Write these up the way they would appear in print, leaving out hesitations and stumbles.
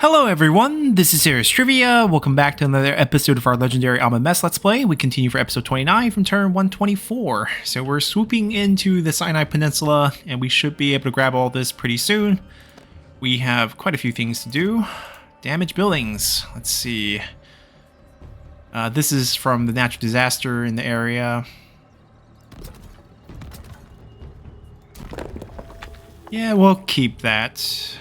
Hello everyone, this is Serious Trivia. Welcome back to another episode of our legendary Amenmesse Let's Play. We continue for episode 29 from turn 124. So we're swooping into the Sinai Peninsula and we should be able to grab all this pretty soon. We have quite a few things to do. Damage buildings, let's see. This is from the natural disaster in the area. Yeah, we'll keep that.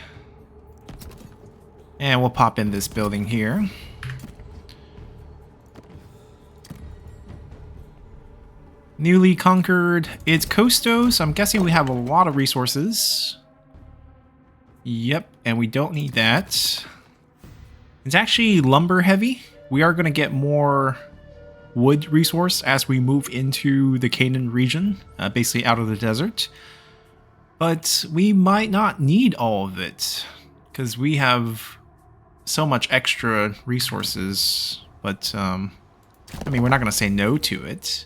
And we'll pop in this building here. Newly conquered. It's Costo, so I'm guessing we have a lot of resources. Yep, and we don't need that. It's actually lumber heavy. We are going to get more wood resource as we move into the Canaan region, basically out of the desert. But we might not need all of it, because we have so much extra resources, but I mean, we're not going to say no to it.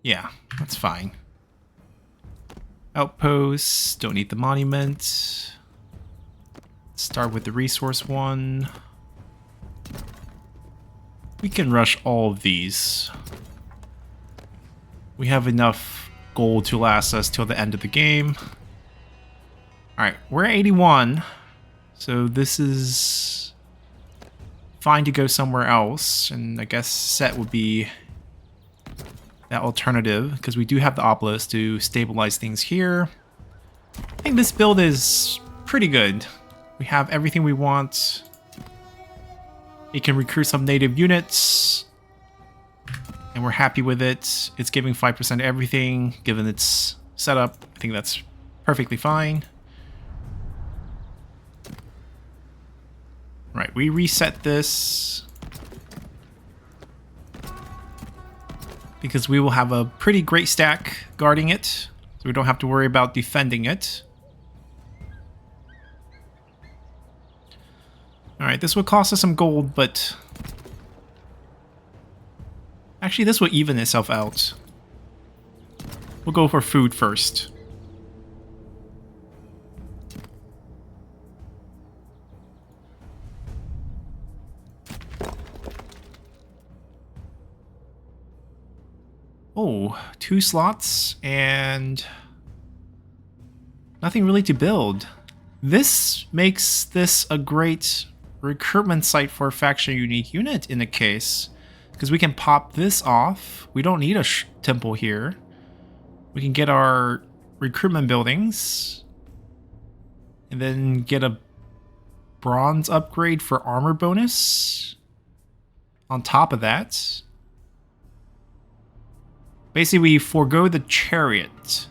Yeah, that's fine. Outposts, don't need the monument. Start with the resource one. We can rush all of these. We have enough gold to last us till the end of the game. Alright, we're at 81. So this is fine to go somewhere else. And I guess set would be that alternative, because we do have the obelisk to stabilize things here. I think this build is pretty good. We have everything we want. It can recruit some native units. And we're happy with it. It's giving 5% everything, given its setup. I think that's perfectly fine. Right, we reset this. Because we will have a pretty great stack guarding it. So we don't have to worry about defending it. Alright, this will cost us some gold, but actually, this will even itself out. We'll go for food first. Oh, 2 slots and nothing really to build. This makes this a great recruitment site for a faction unique unit in a case. Because we can pop this off. We don't need a temple here. We can get our recruitment buildings. And then get a bronze upgrade for armor bonus. On top of that. Basically, we forego the chariot.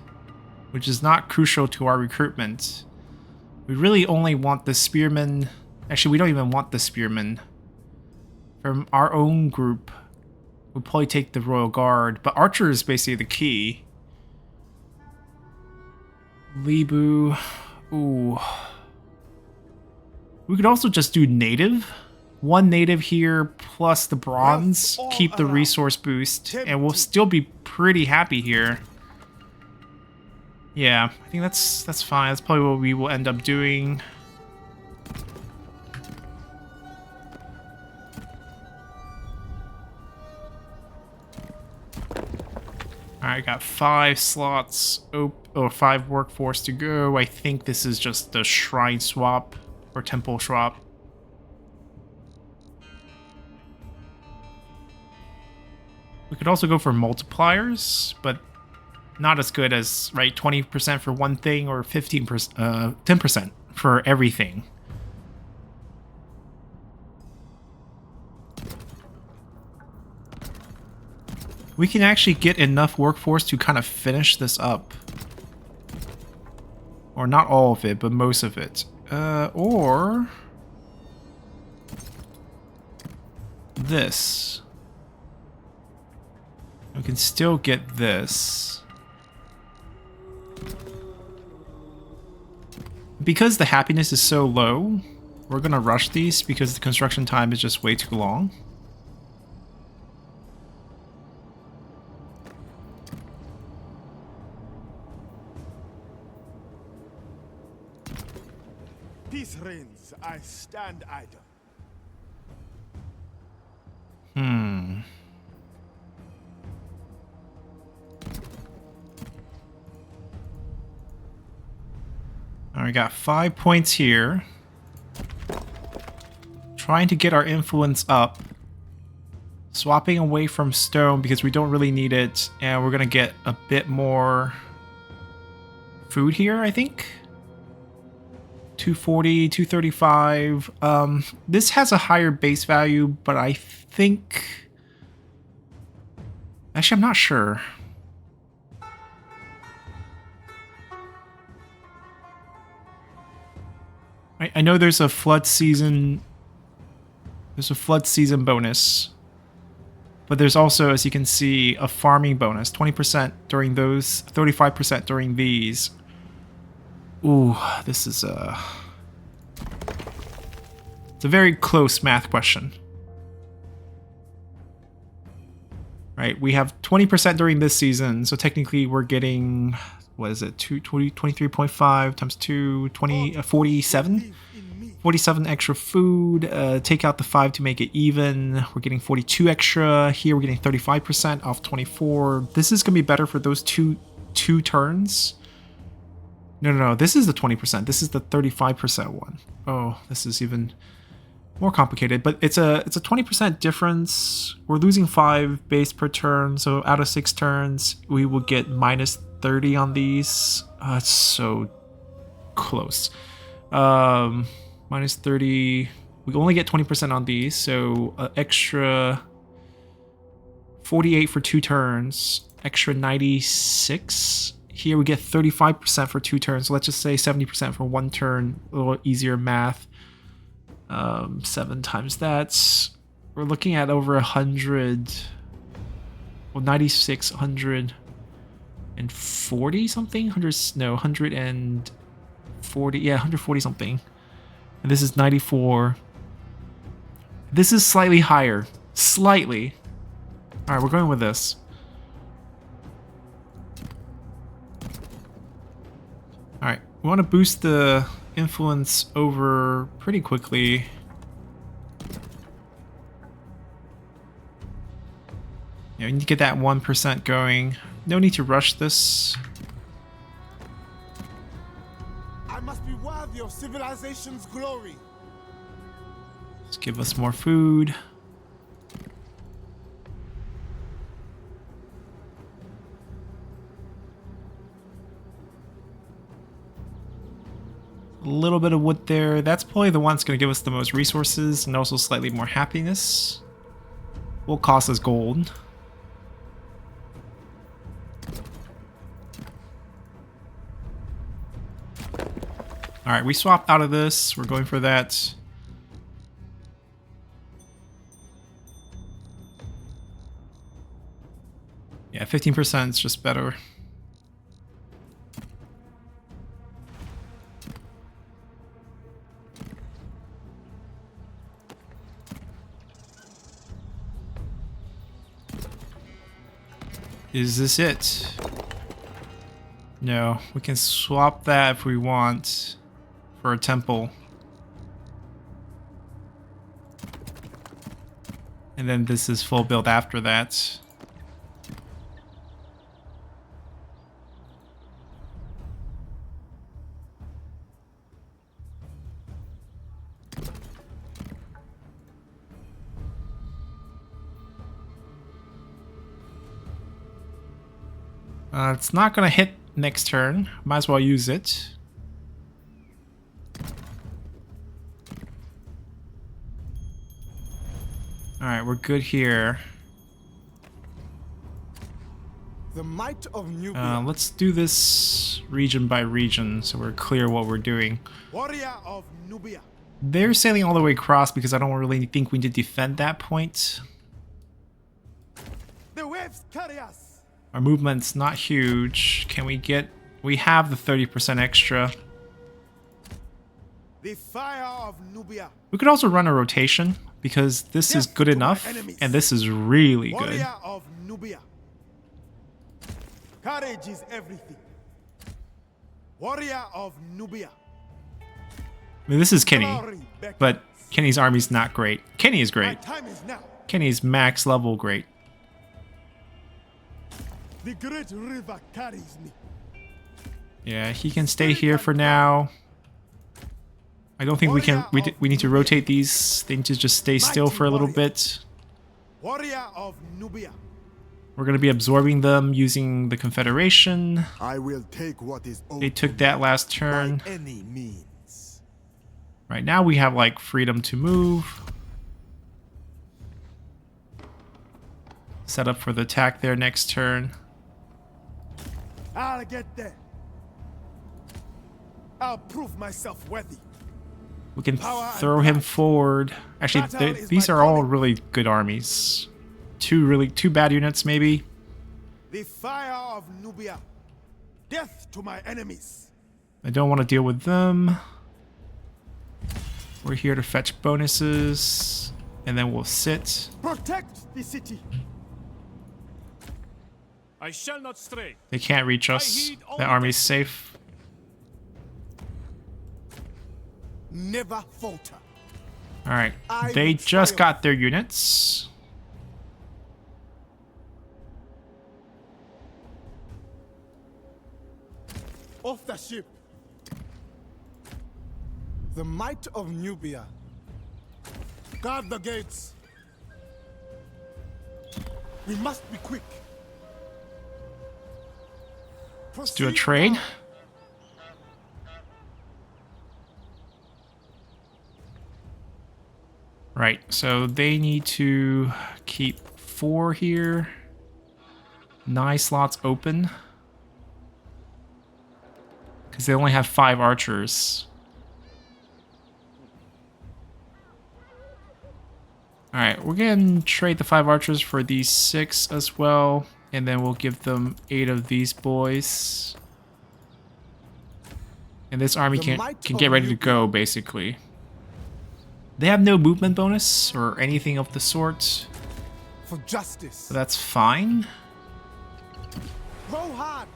Which is not crucial to our recruitment. We really only want the spearmen. Actually, we don't even want the spearmen. From our own group, we'll probably take the Royal Guard, but Archer is basically the key. Libu. Ooh. We could also just do native. 1 native here, plus the bronze. Keep the resource boost, and we'll still be pretty happy here. Yeah, I think that's fine. That's probably what we will end up doing. Alright, got 5 slots, or 5 workforce to go. I think this is just the shrine swap, or temple swap. We could also go for multipliers, but not as good as, right, 20% for one thing, or 10% for everything. We can actually get enough workforce to kind of finish this up. Or not all of it, but most of it. Or this. We can still get this. Because the happiness is so low, we're gonna rush these because the construction time is just way too long. peace reigns, I stand idle. All right, we got 5 points here. Trying to get our influence up. Swapping away from stone because we don't really need it. And we're going to get a bit more food here, I think. 240, 235. This has a higher base value, but I think... Actually, I'm not sure. I know there's a flood season... There's a flood season bonus. But there's also, as you can see, a farming bonus. 20% during those, 35% during these. Ooh, this is a... It's a very close math question. Right, we have 20% during this season, so technically we're getting... What is it? 23.5 times 2, 47? 47 extra food. Take out the 5 to make it even. We're getting 42 extra. Here we're getting 35% off 24. This is going to be better for those two turns. No. This is the 20%. This is the 35% one. Oh, this is even more complicated. But it's a 20% difference. We're losing 5 base per turn. So out of 6 turns, we will get minus 30 on these. It's so close. Minus 30. We only get 20% on these, so extra 48 for 2 turns, extra 96. Here we get 35% for 2 turns, so let's just say 70% for 1 turn, a little easier math. 7 times that. We're looking at over 100, well 96, 140 something? 140, yeah, 140 something. And this is 94. This is slightly higher. Slightly. Alright, we're going with this. Alright, we want to boost the influence over pretty quickly. Yeah, we need to get that 1% going. No need to rush this. Must be worthy of civilization's glory. Let's give us more food. A little bit of wood there. That's probably the one that's going to give us the most resources and also slightly more happiness. Will cost us gold. Alright, we swapped out of this. We're going for that. Yeah, 15% is just better. Is this it? No, we can swap that if we want. For a temple. And then this is full build after that. It's not gonna hit next turn. Might as well use it. Alright, we're good here. The might of Nubia. Let's do this region by region so we're clear what we're doing. Warrior of Nubia. They're sailing all the way across because I don't really think we need to defend that point. The waves carry us. Our movement's not huge. Can we get... We have the 30% extra. The fire of Nubia. We could also run a rotation because this is good enough and this is really good. Warrior of Nubia. Courage is everything. Warrior of Nubia. I mean, this is Kenny, Glory beckons. but Kenny's army's not great. Kenny is My great. time is now. Kenny's max level great. The great river carries me. Yeah, he can stay here for now. I don't think we can. We need to rotate these. They need to just stay still for a little bit. Warrior of Nubia. We're going to be absorbing them using the Confederation. I will take what is owed They took that last turn. by any means. Right now we have like freedom to move. Set up for the attack there next turn. I'll get there. I'll prove myself worthy. We can throw him forward. Actually, these are all really good armies. Two bad units, maybe. The fire of Nubia. Death to my enemies. I don't want to deal with them. We're here to fetch bonuses, and then we'll sit. Protect the city. I shall not stray. They can't reach us. The army's safe. Never falter. All right, I they will just triumph. got their units. Off the ship. The might of Nubia. Guard the gates. We must be quick. Let's do a trade. Right, so they need to keep 4 here. 9 slots open. Because they only have 5 archers. Alright, we're going to trade the 5 archers for these 6 as well. And then we'll give them 8 of these boys. And this army can get ready to go, basically. They have no movement bonus or anything of the sort. For justice. So that's fine. Row hard.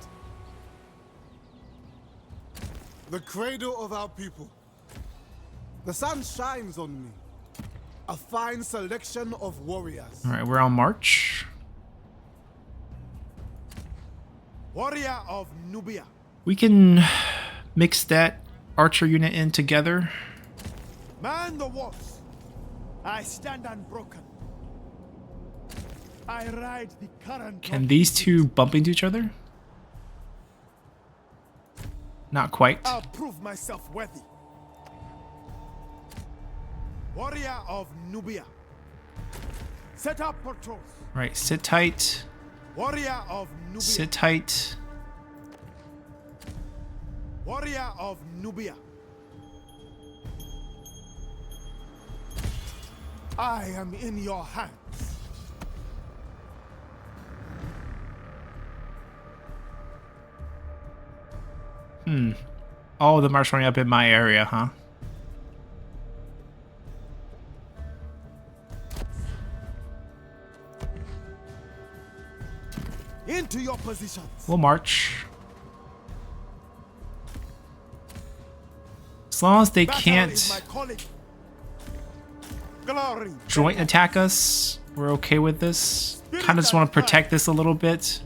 The cradle of our people. The sun shines on me. A fine selection of warriors. Alright, we're on march. Warrior of Nubia. We can mix that archer unit in together. Man the walls. I stand unbroken. I ride the current. Can these two bump into each other? Not quite. I'll prove myself worthy. Warrior of Nubia. Set up patrols. Right, sit tight. Warrior of Nubia. Sit tight. Warrior of Nubia. I am in your hands. All of them are showing up in my area, huh? Into your positions. We'll march. As long as they Battle is can't my calling. Glory. joint attack us, we're okay with this. Kind of just want to protect this a little bit.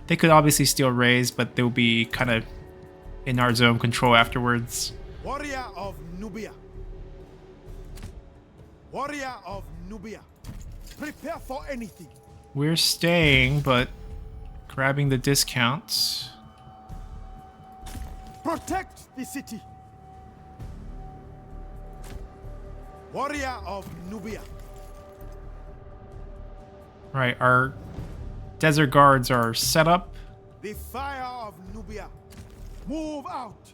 They could obviously still raise, but they'll be kind of in our zone control afterwards. Warrior of Nubia. Warrior of Nubia. Prepare for anything. We're staying, but grabbing the discount. Protect the city. Warrior of Nubia. Right, our desert guards are set up. The fire of Nubia. Move out.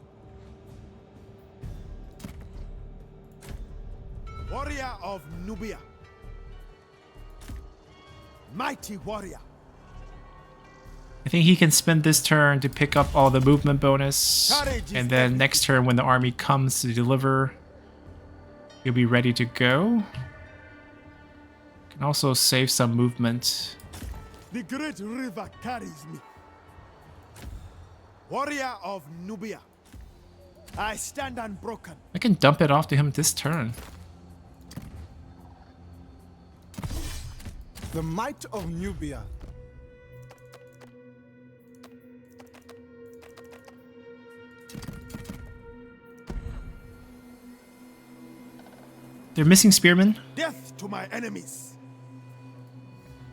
Warrior of Nubia. Mighty warrior. I think he can spend this turn to pick up all the movement bonus. Courage is And then next turn when the army comes to deliver, he'll be ready to go. Can also save some movement. The great river carries me. Warrior of Nubia. I stand unbroken. I can dump it off to him this turn. The might of Nubia. They're missing spearmen. Death to my enemies.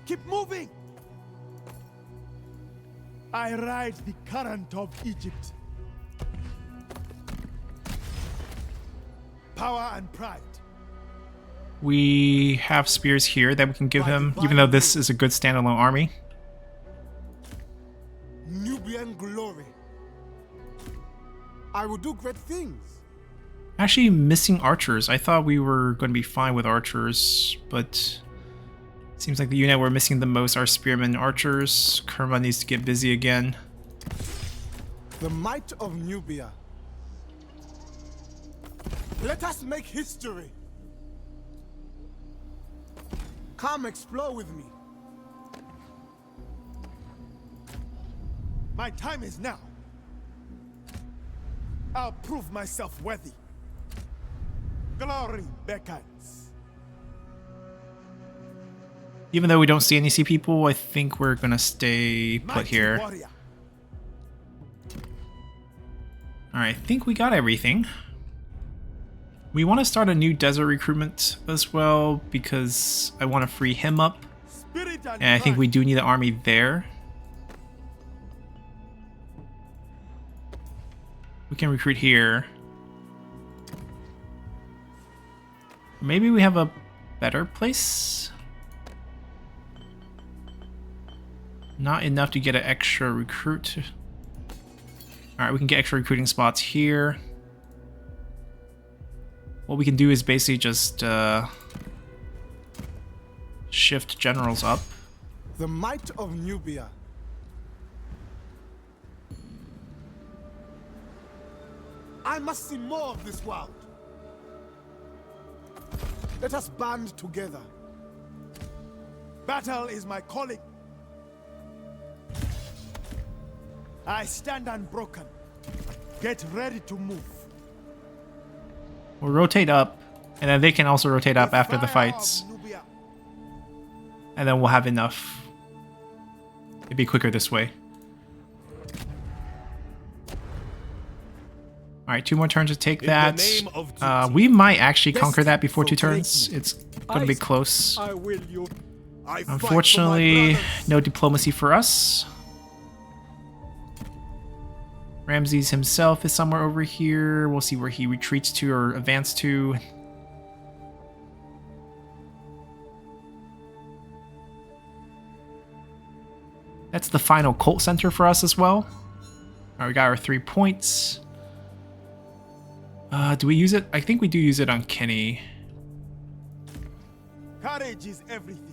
Keep moving. I ride the current of Egypt. Power and pride. We have spears here that we can give him, even though this is a good standalone army. Nubian glory. I will do great things. Actually, missing archers. I thought we were going to be fine with archers, but it seems like the unit we're missing the most are spearmen and archers. Kerma needs to get busy again. The might of Nubia. Let us make history. Come explore with me. My time is now. I'll prove myself worthy. Glory beckons. Even though we don't see any sea people, I think we're going to stay put Mighty here. warrior. Alright, I think we got everything. We want to start a new desert recruitment as well because I want to free him up. Spirit And I think pride. we do need an army there. We can recruit here. Maybe we have a better place? Not enough to get an extra recruit. Alright, we can get extra recruiting spots here. What we can do is basically just shift generals up. The might of Nubia. I must see more of this world. Let us band together. Battle is my calling. I stand unbroken. Get ready to move. We'll rotate up, and then they can also rotate up after the fire fights. of Nubia. And then we'll have enough. It'd be quicker this way. Alright, 2 more turns to take that. name of duty. We might actually conquer Destined that before 2 for turns. It's going to be close. I will you. I fight for my Unfortunately, brothers. no diplomacy for us. Ramses himself is somewhere over here. We'll see where he retreats to or advances to. That's the final cult center for us as well. Alright, we got our 3 points. Do we use it? I think we do use it on Kenny. Courage is everything.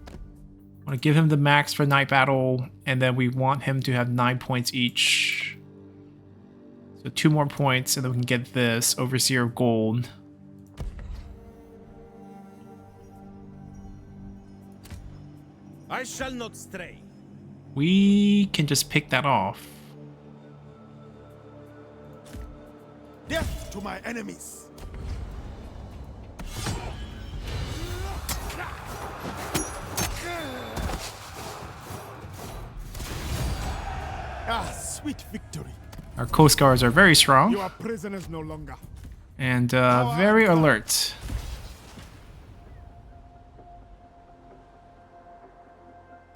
I want to give him the max for Night Battle, and then we want him to have 9 points each. So 2 more points, and then we can get this Overseer of Gold. I shall not stray. We can just pick that off. Death to my enemies. Ah, sweet victory. Our Coast Guards are very You strong are prisoners no longer. and very alert.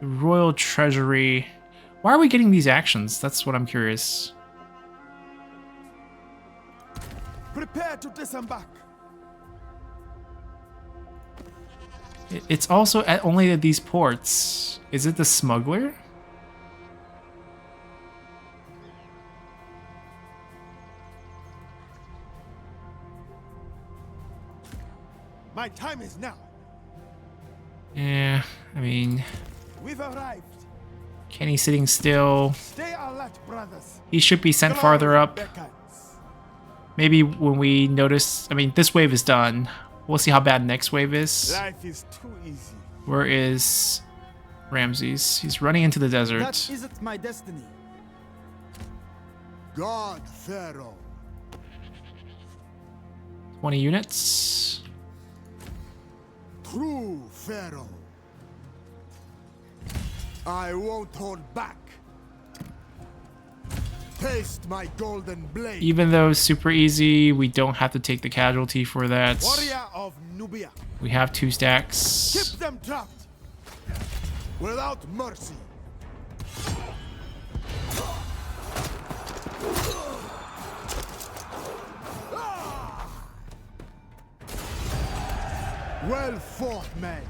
The Royal Treasury. Why are we getting these actions? That's what I'm curious. Prepare to disembark. It's also only at these ports. Is it the smuggler? My time is now. Yeah, I mean, We've arrived. Kenny's sitting still. Stay alert, brothers. He should be sent farther up. Beckons. Maybe when we notice... I mean, this wave is done. We'll see how bad next wave is. Life is too easy. Where is Ramses? He's running into the desert. That isn't my destiny. God, Pharaoh, 20 units. True Pharaoh. I won't hold back. Taste my golden blade. Even though it's super easy, we don't have to take the casualty for that. Warrior of Nubia. We have 2 stacks. Keep them trapped. Without mercy. Well fought, man.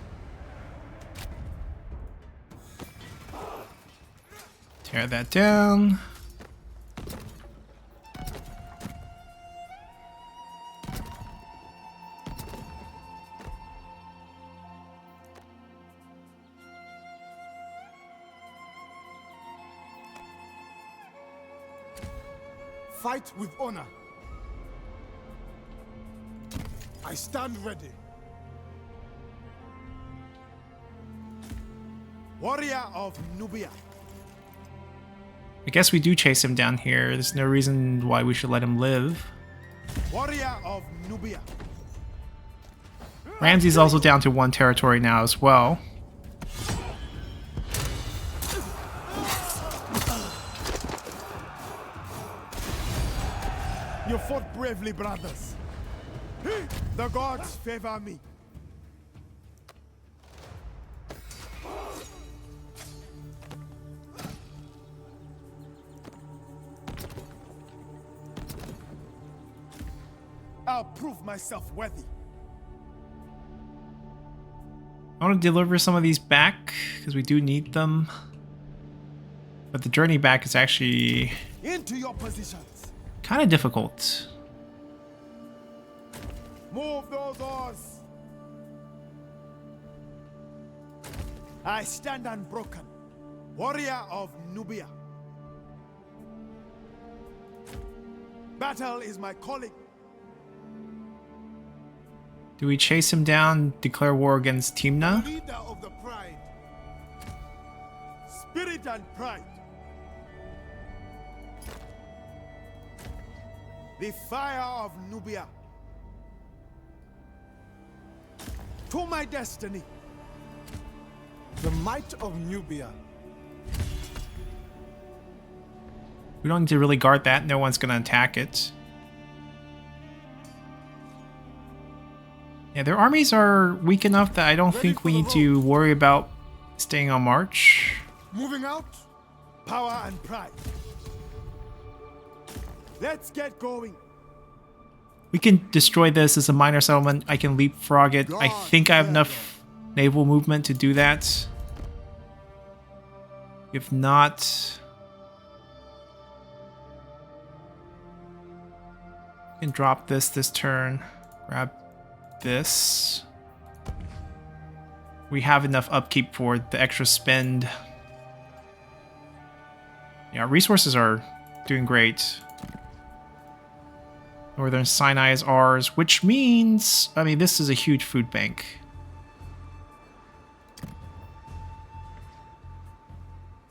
Tear that down. Fight with honor. I stand ready. Warrior of Nubia. I guess we do chase him down here. There's no reason why we should let him live. Warrior of Nubia. Ramses also down to 1 territory now as well. You fought bravely, brothers. The gods favor me. I'll prove myself worthy. I want to deliver some of these back because we do need them. But the journey back is actually Into your positions. kind of difficult. Move those oars. I stand unbroken. Warrior of Nubia. Battle is my calling. Do we chase him down, declare war against Timna? Leader of the pride. Spirit and pride. The fire of Nubia. To my destiny. The might of Nubia. We don't need to really guard that. No one's going to attack it. Yeah, their armies are weak enough that I don't think we need to worry about staying on march. Moving out. Power and pride. Let's get going. We can destroy this as a minor settlement. I can leapfrog it. I think I have enough naval movement to do that. If not, I can drop this turn. Grab this. We have enough upkeep for the extra spend. Yeah, resources are doing great. Northern Sinai is ours, which means, I mean, this is a huge food bank.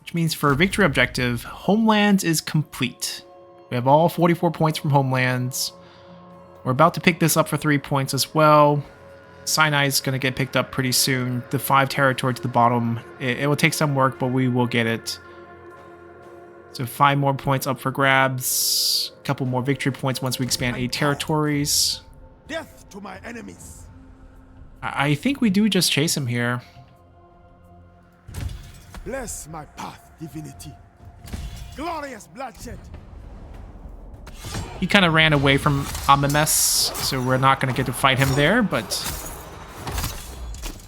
Which means for a victory objective, Homelands is complete. We have all 44 points from Homelands. We're about to pick this up for 3 points as well. Sinai is going to get picked up pretty soon. The 5 territory to the bottom. It will take some work, but we will get it. So 5 more points up for grabs. A couple more victory points once we expand 8 territories. Death to my enemies. I think we do just chase him here. Bless my path, divinity. Glorious bloodshed. He kind of ran away from Amenmesse, so we're not going to get to fight him there, but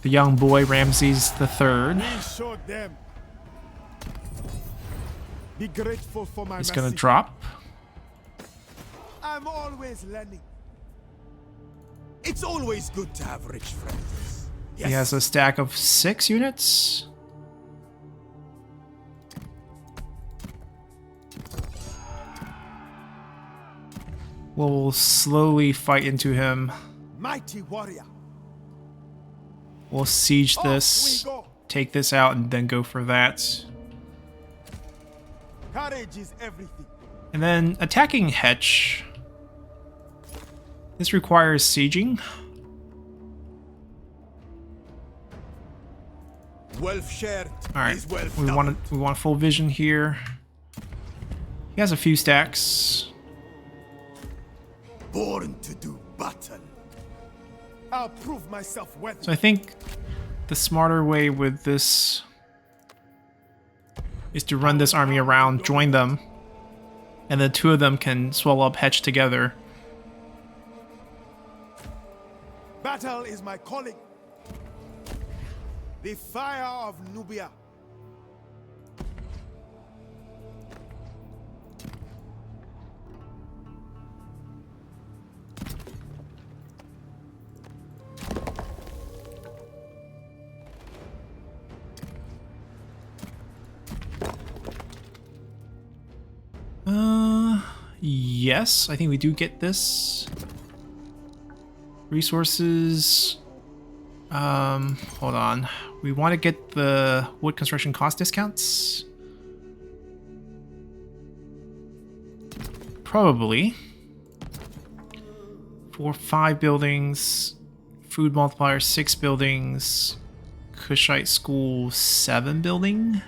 the young boy, Ramses III, We showed them. Be grateful for my is mercy. going to drop. I'm always learning. It's always good to have rich friends. Yes. He has a stack of 6 units. We'll slowly fight into him. Mighty warrior. We'll siege this, We go. take this out, and then go for that. Courage is everything. And then attacking Hetch. This requires sieging. Wealth shared Alright, is wealth we want full vision here. He has a few stacks. born to do battle. I'll prove myself worthy. So I think the smarter way with this is to run this army around, join them, and the two of them can swell up hedge together. Battle is my calling. The fire of Nubia. Yes, I think we do get this. Resources. Hold on. We want to get the wood construction cost discounts. Probably. For 5 buildings. Food multiplier 6 buildings. Kushite school 7 building.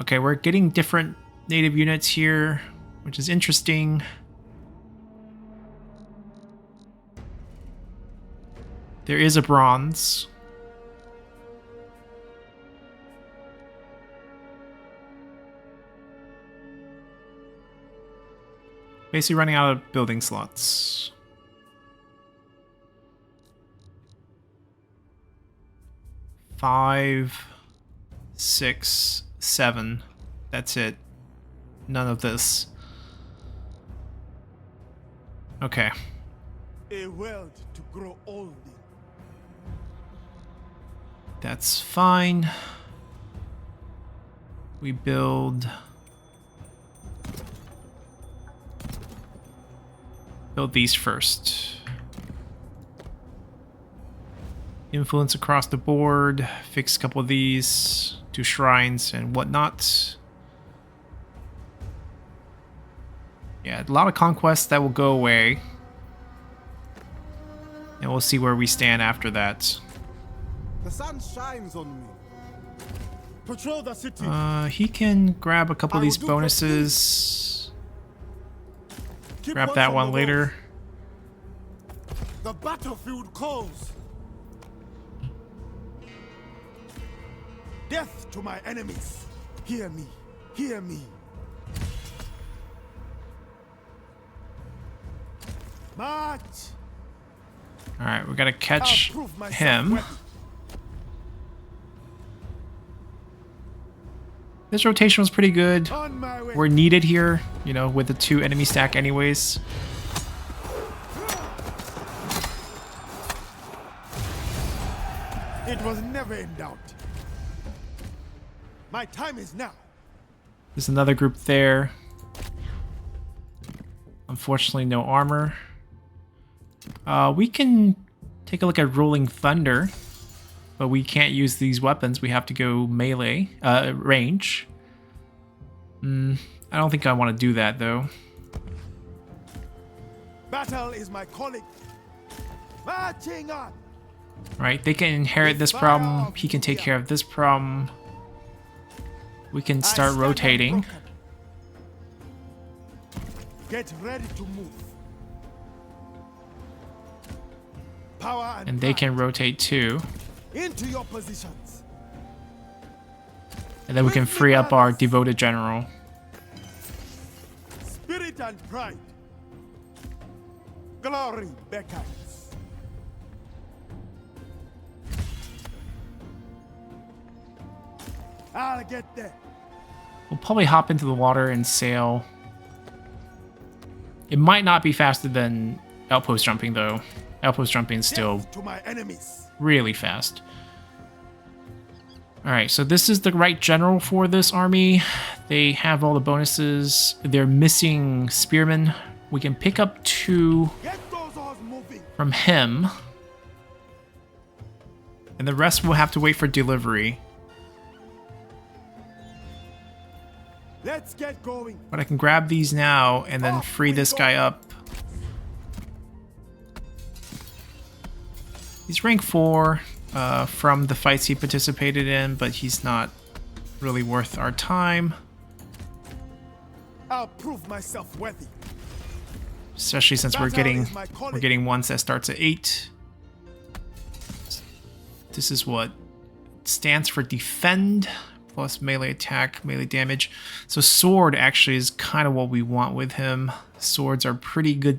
Okay, we're getting different native units here, which is interesting. There is a bronze. Basically running out of building slots. Five, 6, 7. That's it. None of this. Okay. A world to grow old in. That's fine. We build these first. Influence across the board. Fix a couple of these. Do shrines and whatnot. Yeah, a lot of conquests that will go away. And we'll see where we stand after that. The sun shines on me. Patrol the city. He can grab a couple of I these will do bonuses. Keep Grab watch that on one the later. walls. The battlefield calls. Death to my enemies. Hear me. Hear me. March. Alright, we gotta I'll catch prove myself him. worthy. This rotation was pretty good. On my way. We're needed here, you know, with the 2 enemy stack anyways. It was never in doubt. My time is now. There's another group there. Unfortunately, no armor. We can take a look at Rolling Thunder, but we can't use these weapons. We have to go melee, range. I don't think I want to do that, though. Battle is my calling. Marching on. Right, they can inherit this problem. He can take care of this problem. We can start rotating. Unbroken. Get ready to move. Power And they can rotate too. into your positions. And then we can free up our devoted general. Spirit and pride. Glory beckons. I'll get there. We'll probably hop into the water and sail. It might not be faster than outpost jumping, though. Outpost jumping is still Death to my enemies. really fast. Alright, so this is the right general for this army. They have all the bonuses. They're missing spearmen. We can pick up 2 Get those horses moving. from him. And the rest will have to wait for delivery. Let's get going. But I can grab these now and then free this guy up. He's rank 4 from the fights he participated in, but he's not really worth our time. I'll prove myself worthy. Especially since we're getting ones that starts at 8. This is what stands for defend plus melee attack, melee damage. So sword actually is kind of what we want with him. Swords are pretty good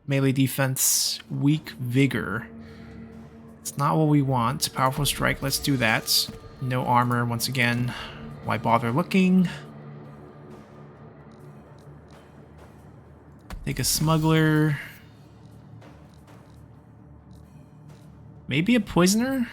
melee defense. Weak vigor. It's not what we want. Powerful strike, let's do that. No armor once again. Why bother looking? Take a smuggler. Maybe a poisoner?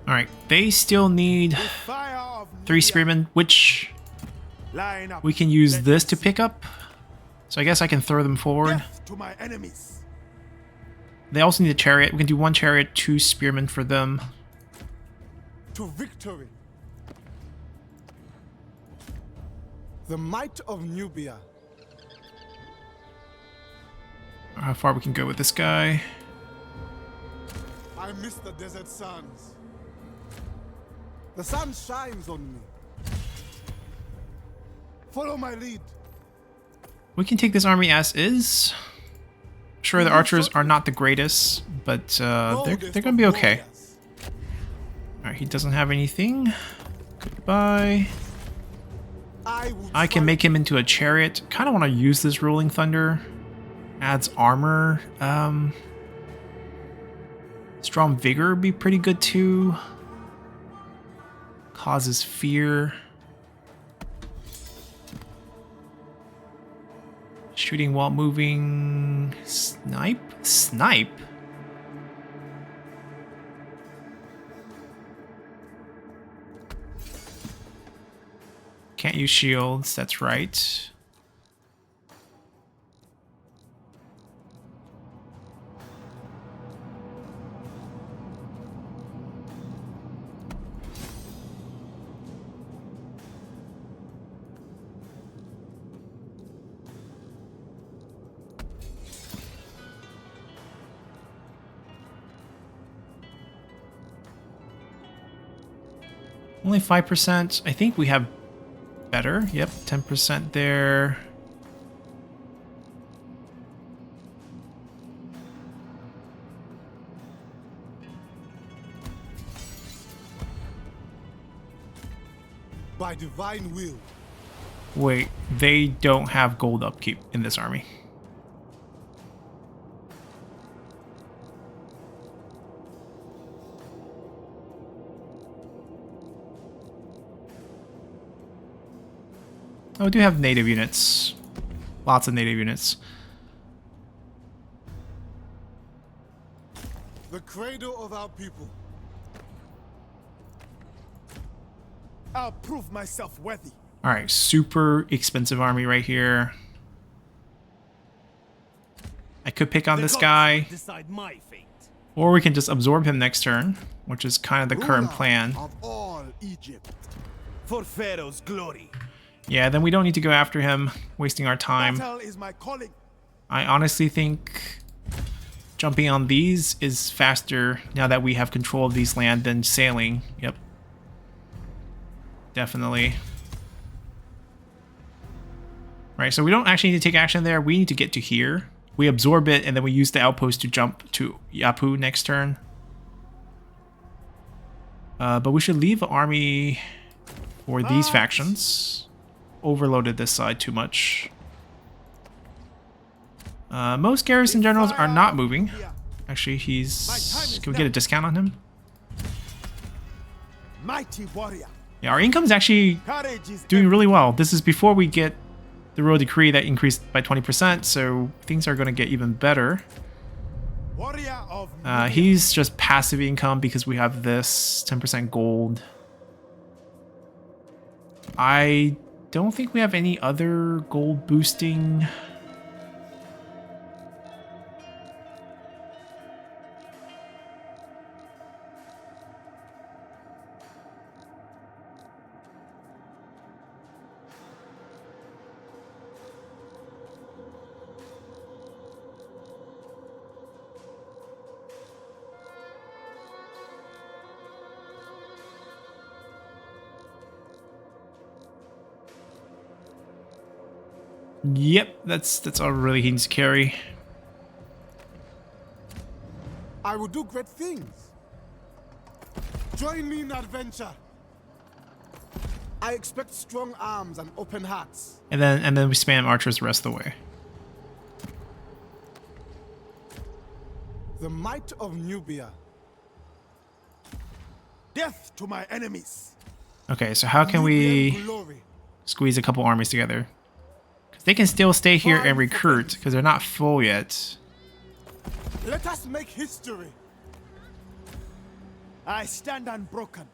Alright, they still need 3 spearmen, which Line up. we can use this to pick up. So I guess I can throw them forward. Death to my enemies. They also need a chariot. We can do 1 chariot, 2 spearmen for them. To victory. The might of Nubia. How far we can go with this guy. I miss the desert sands. The sun shines on me. Follow my lead. We can take this army as is. Sure, the archers are not the greatest, but they're gonna be okay. Alright, he doesn't have anything. Goodbye. I can make him into a chariot. Kind of want to use this Rolling Thunder. Adds armor. Strong Vigor would be pretty good too. Causes fear. Shooting while moving. Snipe? Snipe? Can't use shields, that's right. Only 5%. I think we have better. Yep, 10% there. By divine will. Wait, they don't have gold upkeep in this army. Oh, we do have native units. Lots of native units. The cradle of our people. I'll prove myself worthy. Alright, super expensive army right here. I could pick on this guy, Decide my fate. or we can just absorb him next turn, which is kind of the current Ruler plan. Of all Egypt. For Pharaoh's glory. Yeah, then we don't need to go after him, wasting our time. Battle is my calling. I honestly think jumping on these is faster now that we have control of these land than sailing. Yep. Definitely. Right, so we don't actually need to take action there. We need to get to here. We absorb it, and then we use the outpost to jump to Yapu next turn. But we should leave an army for these factions. Overloaded this side too much. Most garrison generals are not moving. Actually, can we get a discount on him? Mighty warrior. Yeah, our income's actually Courage is doing really well. This is before we get the royal decree that increased by 20%, so things are going to get even better. warrior of He's just passive income because we have this 10% gold. I don't think we have any other gold boosting. Yep, that's all really he needs to carry. I will do great things. Join me in adventure. I expect strong arms and open hearts. And then we spam archers the rest of the way. The might of Nubia. Death to my enemies. Okay, so how can we Nubian glory. squeeze a couple armies together? Because they can still stay here and recruit because they're not full yet. Let us make history. I stand unbroken.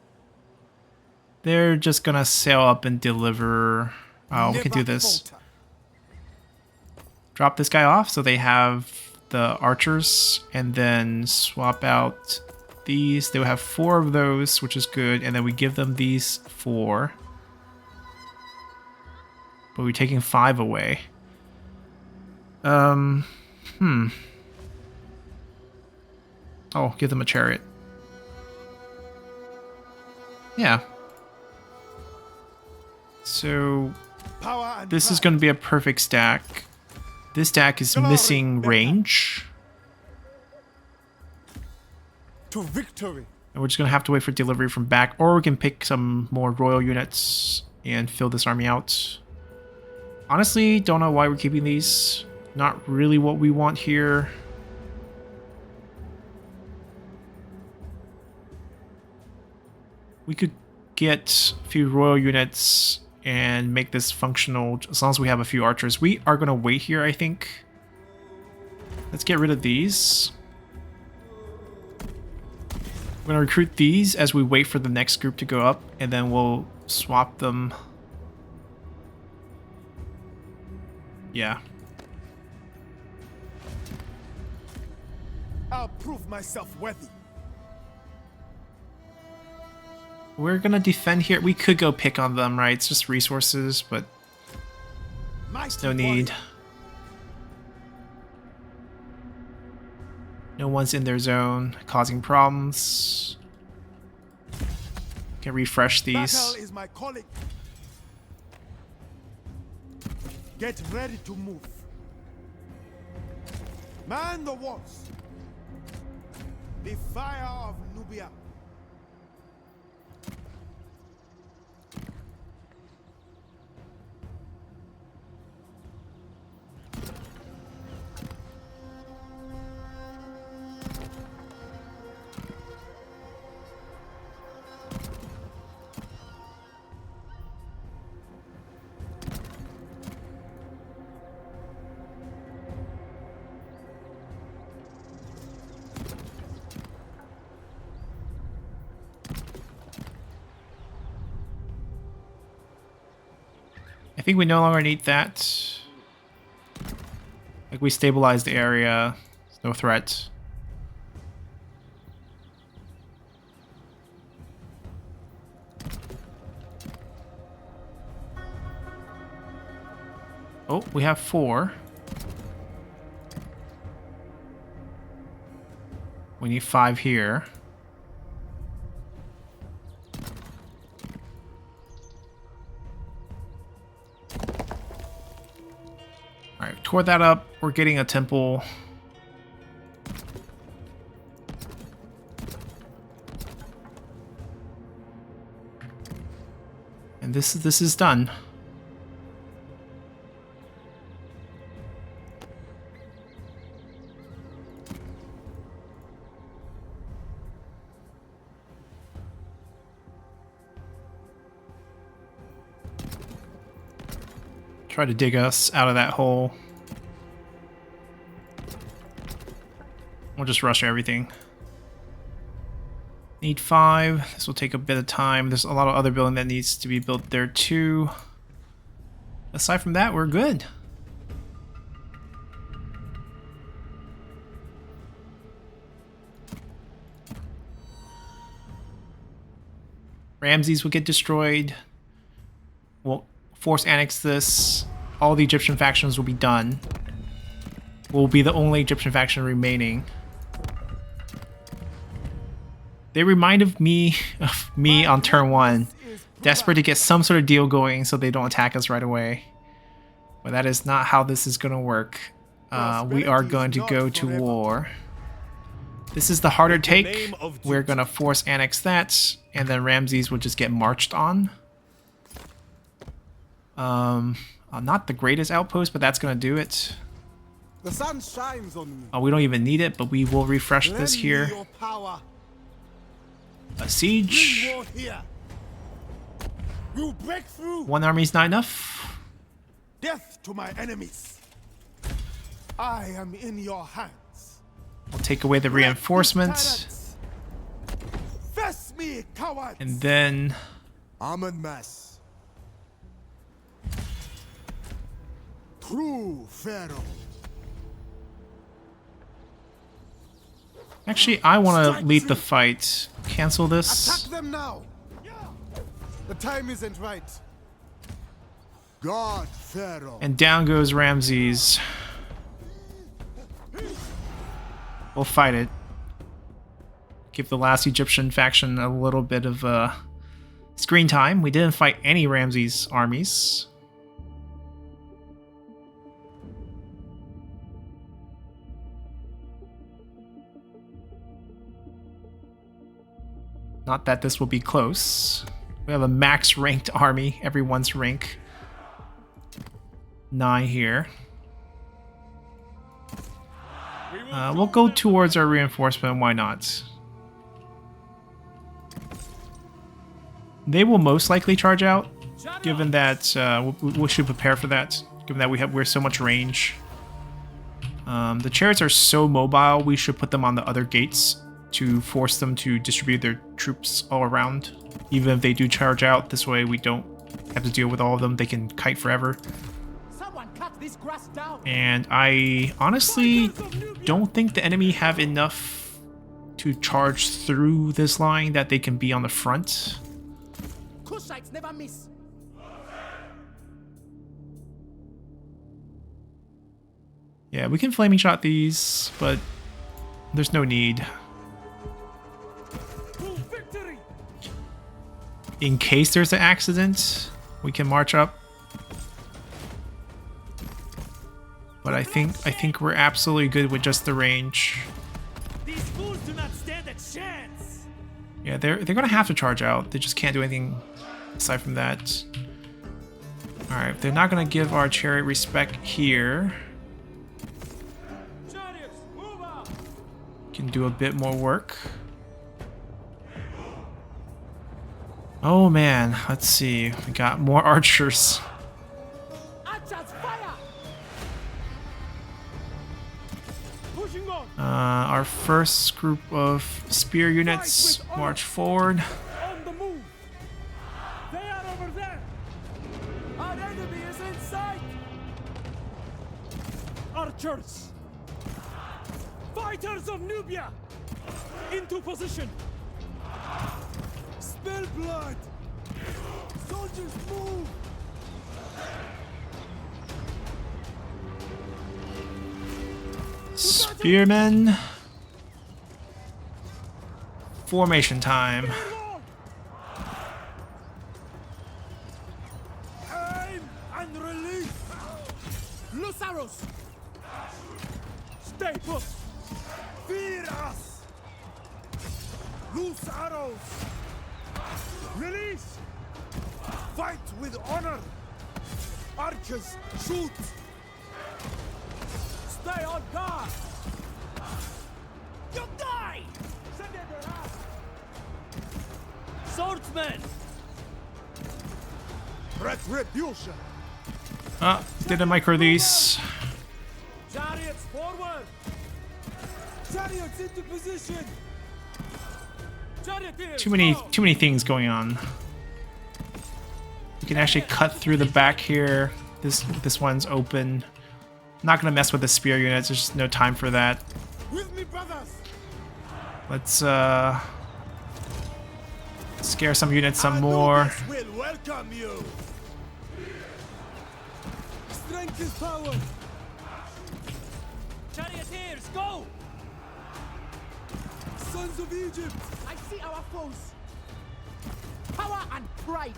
They're just gonna sail up and deliver. Oh, we can do Never this. falter. Drop this guy off so they have the archers, and then swap out these. They'll have 4 of those, which is good, and then we give them these 4. But we're taking 5 away. Oh, give them a chariot. Yeah. So Power and this is pride. going to be a perfect stack. This stack is missing range. To victory. And we're just going to have to wait for delivery from back. Or we can pick some more royal units and fill this army out. Honestly, don't know why we're keeping these. Not really what we want here. We could get a few royal units and make this functional as long as we have a few archers. We are going to wait here, I think. Let's get rid of these. We're going to recruit these as we wait for the next group to go up, and then we'll swap them. Yeah. I'll prove myself worthy. We're going to defend here. We could go pick on them, right? It's just resources, but Mighty no need. warrior. No one's in their zone, causing problems. Can refresh Battle these. is my calling. Get ready to move. Man the walls. The fire of Nubia. I think we no longer need that. Like, we stabilized the area. There's no threat. Oh, we have 4. We need 5 here. Alright, tore that up. We're getting a temple. And this is done. Try to dig us out of that hole. We'll just rush everything. Need 5. This will take a bit of time. There's a lot of other building that needs to be built there too. Aside from that, we're good. Ramses will get destroyed. We'll force annex this. All the Egyptian factions will be done. We'll be the only Egyptian faction remaining. They reminded me of me on turn 1. Desperate to get some sort of deal going so they don't attack us right away. But that is not how this is going to work. We are going to go to war. This is the harder take. We're going to force annex that. And then Ramses will just get marched on. Not the greatest outpost, but that's going to do it. The sun shines on me. We don't even need it, but we will refresh this Lend me here. your power. A siege. Bring war here. We'll break through. One army's not enough. Death to my enemies. I am in your hands. We'll take away the reinforcement. Face me, cowards. And then Amenmesse. True Pharaoh. actually I want to lead the fight. Cancel this. Attack them now. The time isn't right. God, Pharaoh. And down goes Ramses. We'll fight it. Give the last Egyptian faction a little bit of screen time. We didn't fight any Ramses armies. Not that this will be close. We have a max ranked army. Everyone's rank 9 here. We'll go towards our reinforcement. Why not? They will most likely charge out, given that we should prepare for that. Given that we're so much range. The chariots are so mobile. We should put them on the other gates to force them to distribute their troops all around. Even if they do charge out, this way we don't have to deal with all of them. They can kite forever. And I honestly don't think the enemy have enough to charge through this line that they can be on the front. Never miss. Yeah, we can flaming shot these, but there's no need. In case there's an accident, we can march up. But I think we're absolutely good with just the range. These fools do not stand a chance. Yeah, they're gonna have to charge out. They just can't do anything aside from that. Alright, they're not gonna give our chariot respect here. Can do a bit more work. Oh man, let's see. We got more archers. Our first group of spear units march forward. On the move. They are over there. Our enemy is inside. Archers. Fighters of Nubia. Into position. Spill blood. Soldiers move. Spearmen. Formation time. Aim and release. Loose arrows. Stay put. Fear us. Loose arrows. Release. Fight with honor. Archers, shoot. Stay on guard. You die. Swordsmen. Retribution. Didn't micro these. Chariots forward. Chariots into position. Charioteers, Too many go! things going on. We can actually cut through the back here. This one's open. Not gonna mess with the spear units. There's just no time for that. With me, brothers. Let's scare some units some more. Will welcome you. Strength is power. Charioteers, go! Sons of Egypt. I see our foes. Power and pride.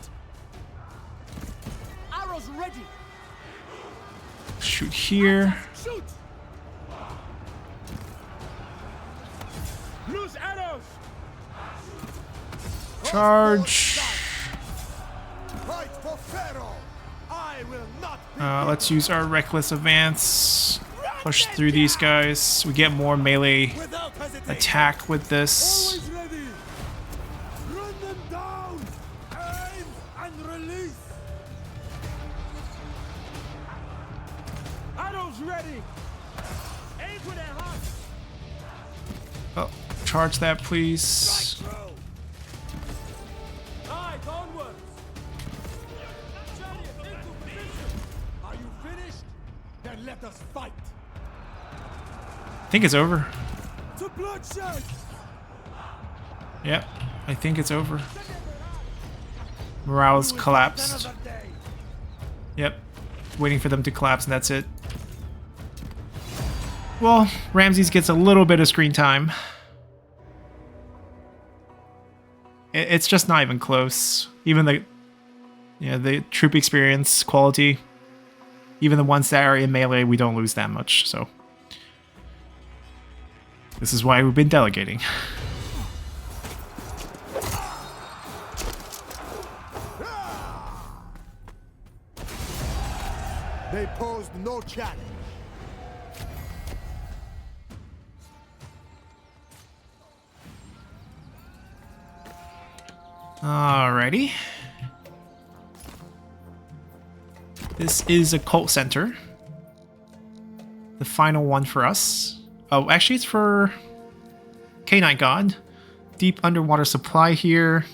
Arrows ready. Shoot here. Shoot! Loose arrows. Charge. Fight for Pharaoh. I will not be Let's use our reckless advance. Push through these guys. We get more melee without hesitation. attack with this. Always ready. Run them down. Aim and release. Arrows ready. Aim for their hearts! Oh, charge that, please. Throw. Right, onwards! Chariot, into position! Are you finished? Then let us fight. I think it's over. To bloodshed. Yep, I think it's over. Morale's collapsed. Another day. Yep, waiting for them to collapse, and that's it. Well, Ramses gets a little bit of screen time. It's just not even close. Even the troop experience quality, even the ones that are in melee, we don't lose that much. So this is why we've been delegating. They posed no challenge. Alrighty. This is a cult center. The final one for us. Oh, actually it's for Canine God. Deep underwater supply here.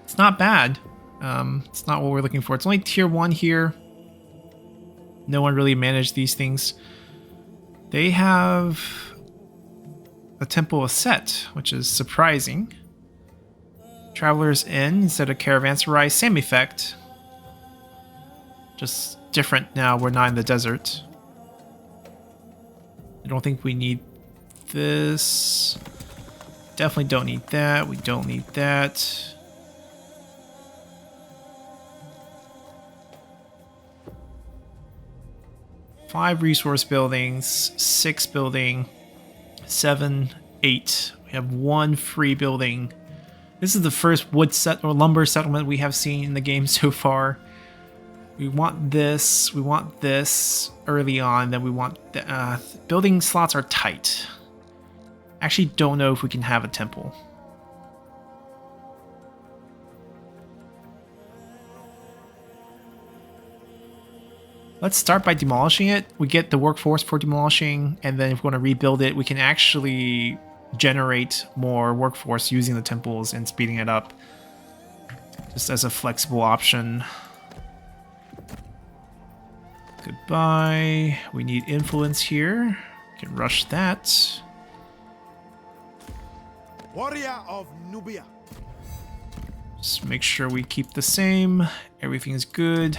It's not bad. It's not what we're looking for. It's only tier 1 here. No one really managed these things. They have a Temple of Set, which is surprising. Travelers Inn instead of Caravanserai, same effect. Just different now, we're not in the desert. I don't think we need this. Definitely don't need that, we don't need that. Five resource buildings, 6 building, 7, 8. We have 1 free building. This is the first wood set or lumber settlement we have seen in the game so far. We want this early on, then we want the building slots are tight. Actually don't know if we can have a temple. Let's start by demolishing it. We get the workforce for demolishing, and then if we want to rebuild it, we can actually generate more workforce using the temples and speeding it up. Just as a flexible option. Goodbye. We need influence here. We can rush that. Warrior of Nubia. Just make sure we keep the same. Everything's good.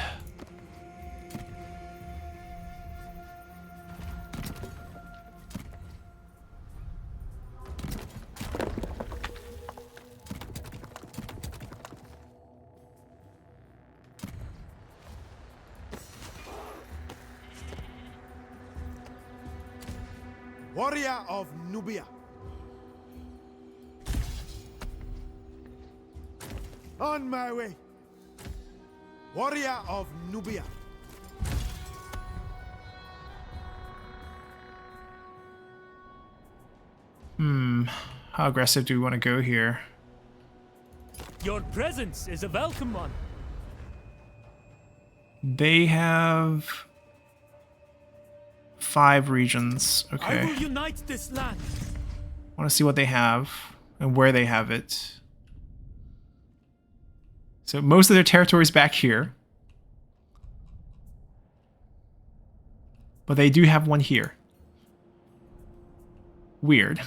Warrior of Nubia. On my way. Warrior of Nubia. How aggressive do we want to go here? Your presence is a welcome one. They have 5 regions. I Okay. will unite this land. I want to see what they have and where they have it. So most of their territory is back here. But they do have one here. Weird.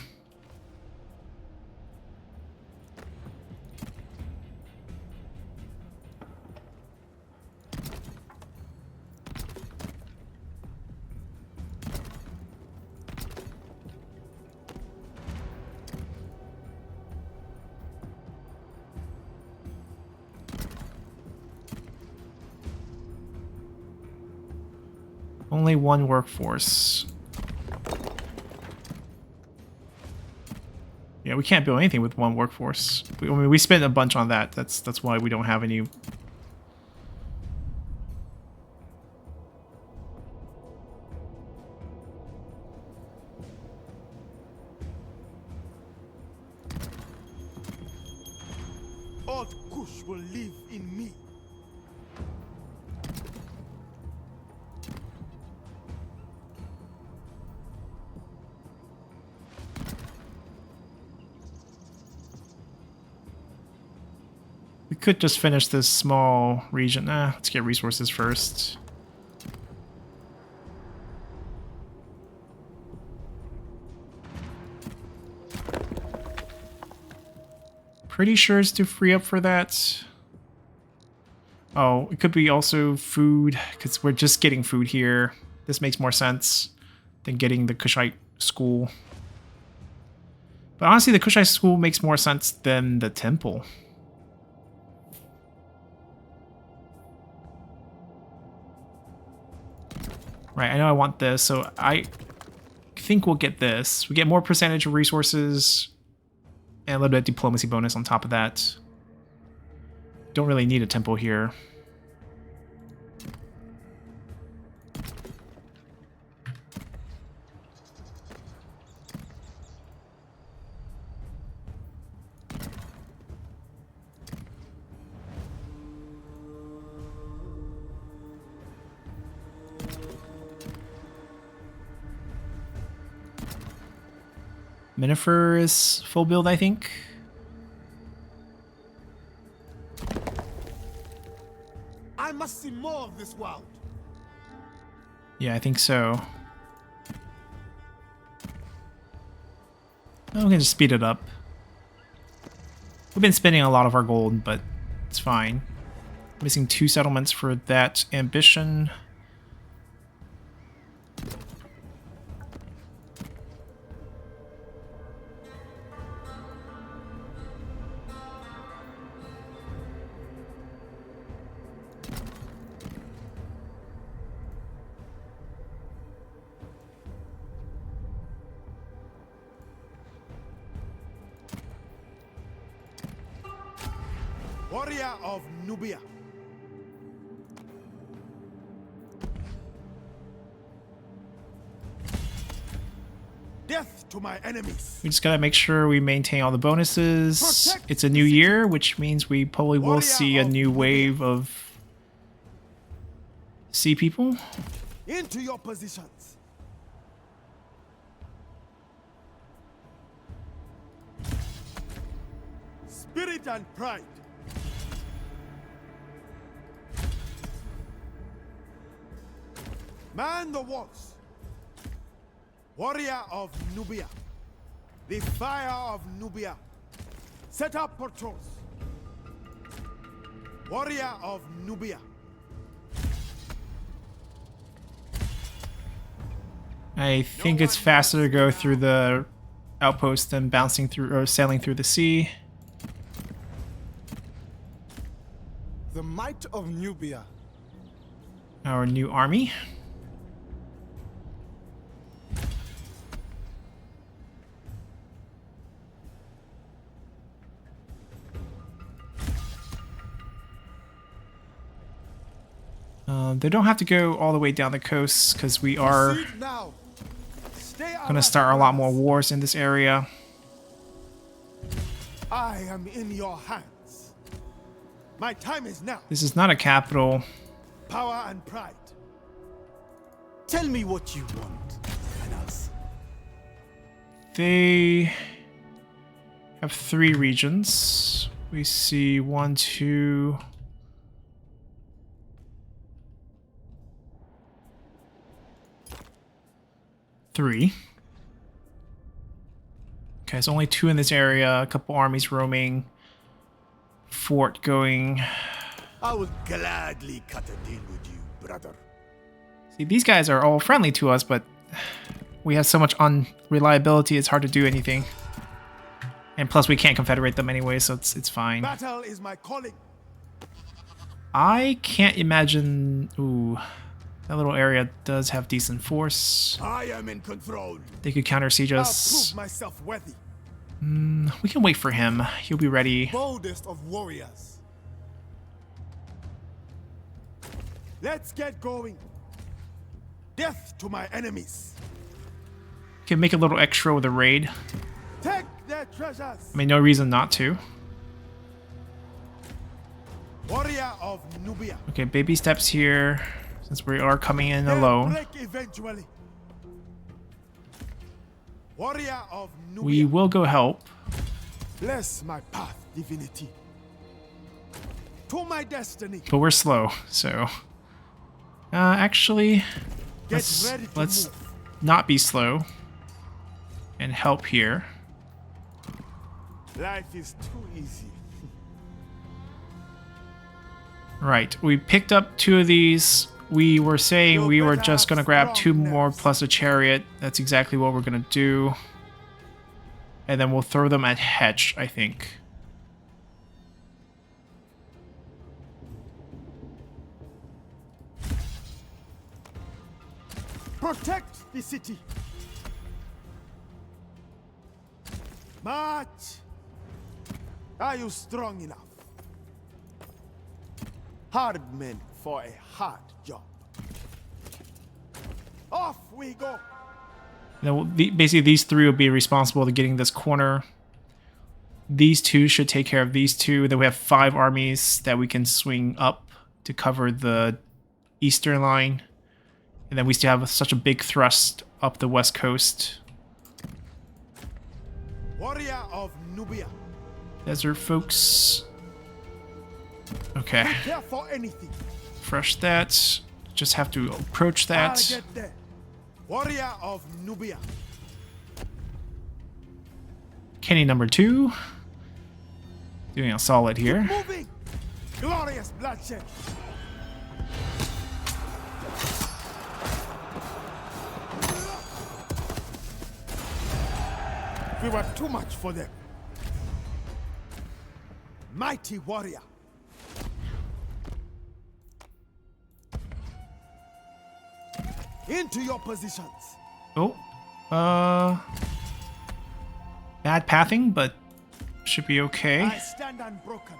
Only one workforce. Yeah, we can't build anything with one workforce. I mean, we spent a bunch on that. That's why we don't have any. Old Kush will live in me. We could just finish this small region. Nah, let's get resources first. Pretty sure it's to free up for that. Oh, it could be also food, because we're just getting food here. This makes more sense than getting the Kushite school. But honestly, the Kushite school makes more sense than the temple. Right, I know I want this, so I think we'll get this. We get more percentage of resources and a little bit of diplomacy bonus on top of that. Don't really need a temple here. Minifer is full build, I think. I must see more of this world. Yeah, I think so. Oh, we can just speed it up. We've been spending a lot of our gold, but it's fine. Missing 2 settlements for that ambition. Warrior of Nubia. Death to my enemies. We just gotta make sure we maintain all the bonuses. Protect It's a new year, which means we probably will Warrior see a of new Nubia. wave of sea people. Into your positions. Spirit and pride. Man the walls. Warrior of Nubia. The fire of Nubia. Set up patrols. Warrior of Nubia. I think it's faster to go through the outpost than bouncing through or sailing through the sea. The might of Nubia. Our new army. They don't have to go all the way down the coast because we are Proceed now. Stay going to start a lot more wars in this area. I am in your hands. My time is now. This is not a capital. Power and pride. Tell me what you want, and I'll see. They have 3 regions. We see 1, 2... 3. Okay, there's only 2 in this area. A couple armies roaming. Fort going. I will gladly cut a deal with you, brother. See, these guys are all friendly to us, but we have so much unreliability, it's hard to do anything. And plus, we can't confederate them anyway, so it's fine. Battle is my calling. I can't imagine... Ooh, that little area does have decent force. I am in control. They could counter siege I'll us. prove myself worthy. We can wait for him. He'll be ready. Boldest of warriors. Let's get going. Death to my enemies. Can make a little extra with a raid. Take their treasures. I mean, no reason not to. Warrior of Nubia. Okay, baby steps here, since we are coming in They'll alone. break eventually. Warrior of Nubia. We will go help. Bless my path, divinity. To my destiny. But we're slow, so... actually, Get ready to let's move. not be slow. And help here. Life is too easy. Right, we picked up 2 of these. We were saying we were just going to grab 2 more plus a chariot. That's exactly what we're going to do. And then we'll throw them at Hetch, I think. Protect the city. March. Are you strong enough? Hard men for a hard job. Off we go. Now, basically, these 3 will be responsible to getting this corner. These 2 should take care of these 2. Then we have 5 armies that we can swing up to cover the eastern line. And then we still have such a big thrust up the west coast. Warrior of Nubia. Desert folks. Okay. Prepare for anything. Fresh that. Just have to approach I'll that. get there. Warrior of Nubia. Kenny number 2. Doing a solid here. Moving. Glorious bloodshed. We were too much for them. Mighty warrior. Into your positions. Oh. Bad pathing, but should be okay. I stand unbroken.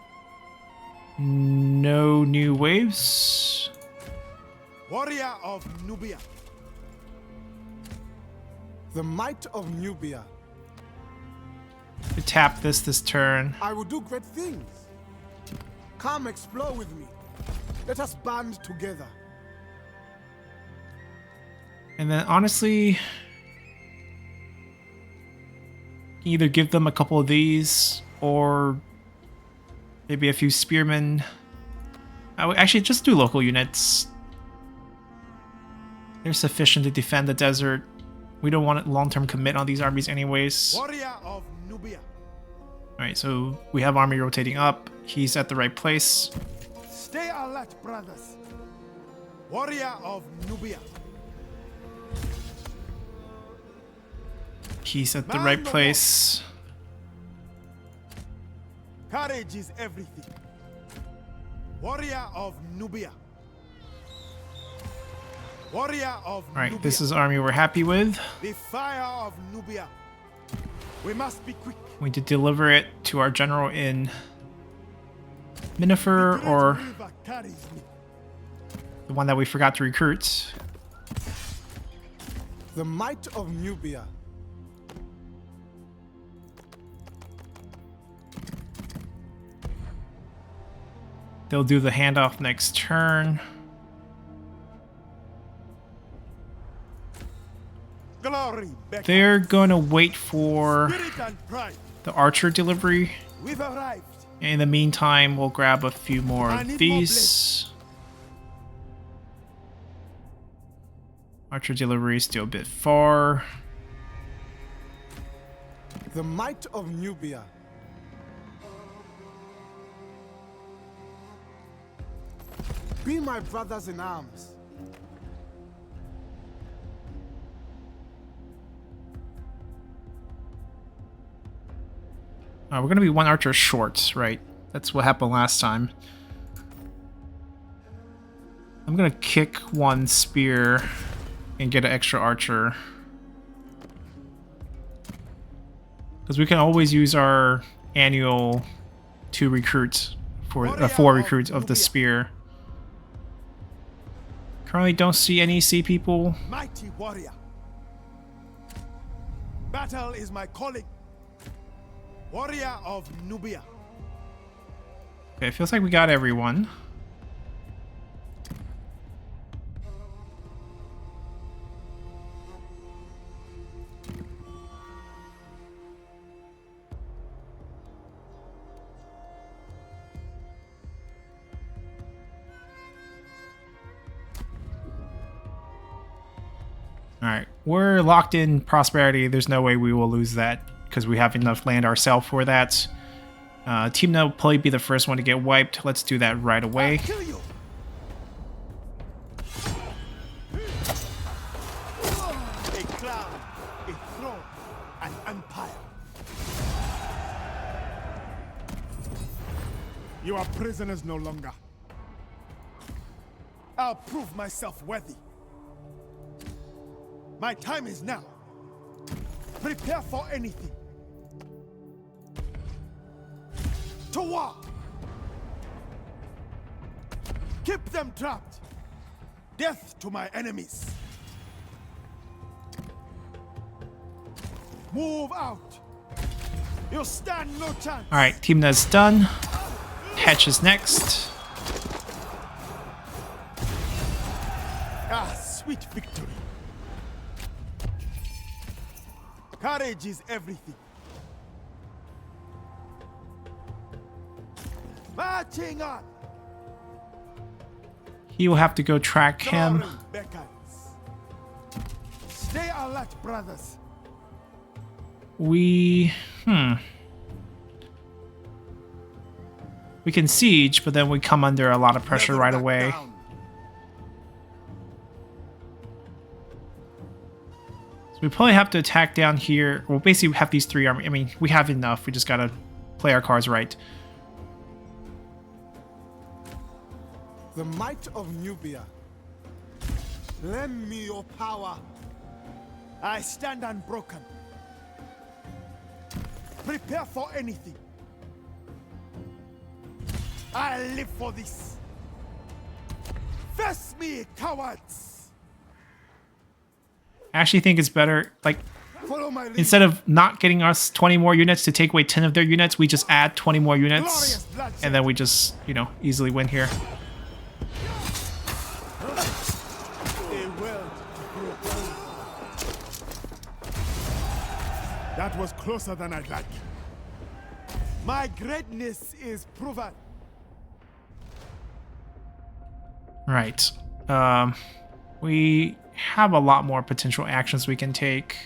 No new waves. Warrior of Nubia. The might of Nubia. To tap this turn. I will do great things. Come explore with me. Let us band together. And then honestly, either give them a couple of these or maybe a few spearmen. I would actually just do local units. They're sufficient to defend the desert. We don't want a long-term commit on these armies anyways. Warrior of Nubia. Alright, so we have army rotating up. He's at the right place. Stay alert, brothers. Warrior of Nubia. He's at the right place. Courage is everything. Warrior of Nubia. Warrior of Alright, Nubia. this is army we're happy with. The fire of Nubia. We must be quick. We need to deliver it to our general in Minifer, The or river carries me. the one that we forgot to recruit. The might of Nubia. They'll do the handoff next turn. Glorious. Glory beckons. They're going to wait for Spirit and pride. the archer delivery. We've arrived. In the meantime, we'll grab a few more I of need more these. Archer delivery is still a bit far. The might of Nubia. Be my brothers in arms. We're going to be one archer short, right? That's what happened last time. I'm going to kick one spear and get an extra archer. Because we can always use our annual 2 recruits for 4 recruits of the spear. Currently don't see any sea people. Mighty warrior. Battle is my calling. Warrior of Nubia. Okay, it feels like we got everyone. Alright, we're locked in prosperity. There's no way we will lose that because we have enough land ourselves for that. Team Nut will probably be the first one to get wiped. Let's do that right away. Kill you. A crown, a throne, an empire. You are prisoners no longer. I'll prove myself worthy. My time is now. Prepare for anything. To war. Keep them trapped. Death to my enemies. Move out. You stand no chance. Alright, Team Nut's done. Hatch is next. Ah, sweet victory. Courage is everything. Marching on. He will have to go track him. Glory beckons. Stay alert, brothers. We can siege, but then we come under a lot of pressure Never right back away. down. So we probably have to attack down here. We'll basically have these 3 armies. I mean, we have enough. We just gotta play our cards right. The might of Nubia. Lend me your power. I stand unbroken. Prepare for anything. I live for this. Face me, cowards. I actually think it's better, like, Follow my lead. instead of not getting us 20 more units to take away 10 of their units, we just add 20 more Glorious units, bloodshed. and then we just, you know, easily win here. A world to grow. That was closer than I'd like. My greatness is proven. Right. We have a lot more potential actions we can take.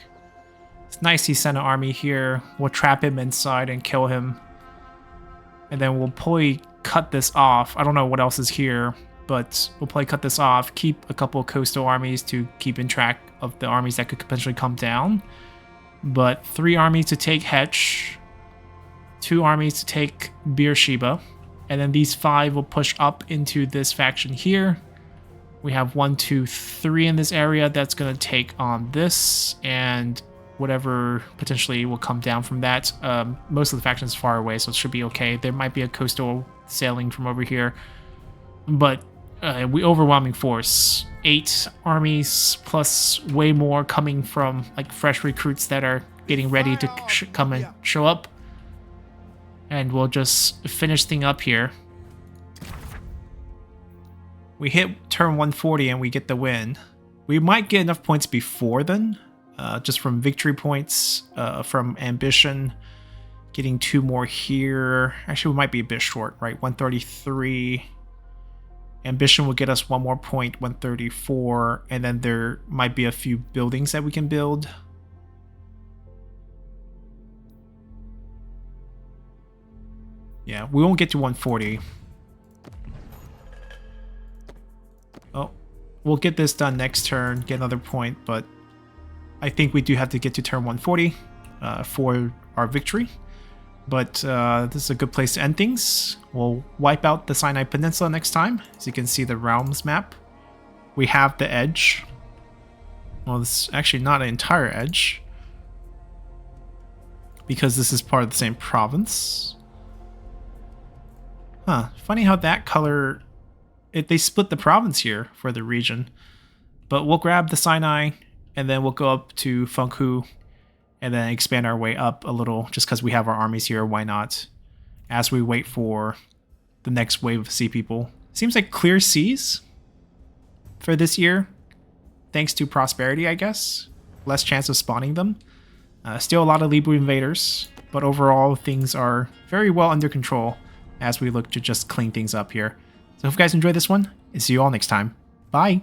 It's nice he sent an army here. We'll trap him inside and kill him. And then we'll probably cut this off. I don't know what else is here, but we'll probably cut this off. Keep a couple of coastal armies to keep in track of the armies that could potentially come down. But 3 armies to take Hetch. 2 armies to take Beersheba. And then these 5 will push up into this faction here. We have 1, 2, 3 in this area that's going to take on this, and whatever potentially will come down from that. Most of the factions far away, so it should be okay. There might be a coastal sailing from over here, but we overwhelming force. 8 armies plus way more coming from like fresh recruits that are getting ready to come and show up. And we'll just finish thing up here. We hit turn 140 and we get the win. We might get enough points before then. just from victory points, from ambition. Getting 2 more here. Actually, we might be a bit short, right? 133. Ambition will get us 1 more point, 134. And then there might be a few buildings that we can build. Yeah, we won't get to 140. Oh, we'll get this done next turn, get another point, but I think we do have to get to turn 140 for our victory. But this is a good place to end things. We'll wipe out the Sinai Peninsula next time. As you can see the realms map. We have the edge. Well, this is actually not an entire edge, because this is part of the same province. Huh, funny how that color... they split the province here for the region. But we'll grab the Sinai, and then we'll go up to Funkhu, and then expand our way up a little, just because we have our armies here, why not? As we wait for the next wave of sea people. Seems like clear seas for this year, thanks to prosperity, I guess. Less chance of spawning them. Still a lot of Libra invaders, but overall things are very well under control as we look to just clean things up here. So hope you guys enjoyed this one, and see you all next time. Bye!